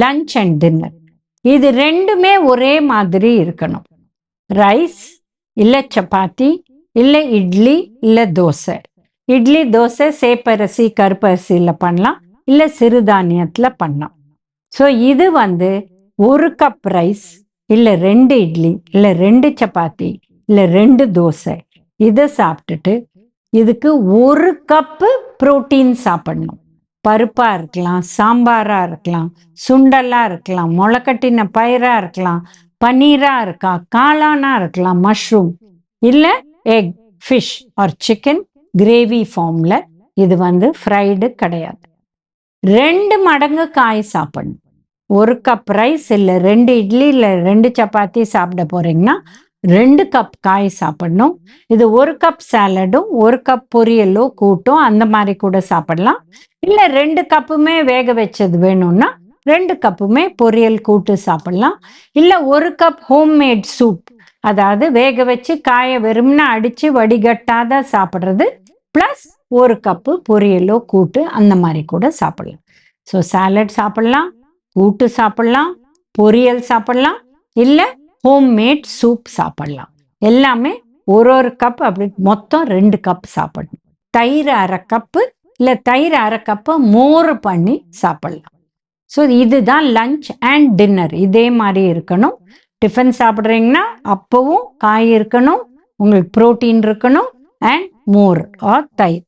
Lunch and dinner. இது ரெண்டுமே ஒரே மாதிரி இருக்கணும். ரைஸ் இல்லை சப்பாத்தி இல்லை இட்லி இல்லை தோசை. இட்லி தோசை சேப்பரிசி கருப்பரிசியில் பண்ணலாம், இல்லை சிறுதானியத்தில் பண்ணலாம். ஸோ இது ஒரு கப் ரைஸ் இல்லை 2 இட்லி இல்லை 2 சப்பாத்தி இல்லை 2 தோசை இதை சாப்பிட்டுட்டு இதுக்கு 1 கப்பு புரோட்டீன் சாப்பிடணும். பருப்பாக இருக்கலாம், சாம்பாராக இருக்கலாம், சுண்டலாக இருக்கலாம், முளைக்கட்டின பயிராக இருக்கலாம், பன்னீராக இருக்கலாம், காளானாக இருக்கலாம், மஷ்ரூம் இல்லை egg, fish or chicken gravy ஃபார்மில். இது ஃப்ரைடு கிடையாது. 2 மடங்கு காய் சாப்பிடணும். 1 கப் ரைஸ் இல்லை 2 இட்லி இல்லை 2 சப்பாத்தி சாப்பிட போகிறீங்கன்னா 2 கப் காய் சாப்பிடணும். இது 1 கப் சாலடும் 1 கப் பொரியலோ கூட்டும் அந்த மாதிரி கூட சாப்பிடலாம். இல்லை 2 கப்புமே வேக வச்சது வேணும்னா 2 கப்புமே பொரியல் கூட்டு சாப்பிடலாம். இல்லை 1 கப் ஹோம்மேட் சூப், அதாவது வேக வச்சு காயை வெறும்னா அடித்து வடிகட்டாத சாப்பிட்றது, ப்ளஸ் 1 கப்பு பொரியலோ கூட்டு அந்த மாதிரி கூட சாப்பிடலாம். ஸோ சாலட் சாப்பிடலாம், கூட்டு சாப்பிடலாம், பொரியல் சாப்பிடலாம், இல்லை ஹோம்மேட் சூப் சாப்பிடலாம். எல்லாமே ஒரு கப், அப்படி மொத்தம் 2 கப் சாப்பிடணும். தயிர் 1/2 கப்பு இல்லை தயிர் 1/2 கப்பு மோர் பண்ணி சாப்பிடலாம். ஸோ இதுதான் லஞ்ச் அண்ட் டின்னர். இதே மாதிரி இருக்கணும். டிஃபன் சாப்பிட்றீங்கன்னா அப்பவும் காய் இருக்கணும், உங்களுக்கு ப்ரோட்டீன் இருக்கணும், அண்ட் மோர் ஆர் தயிர்.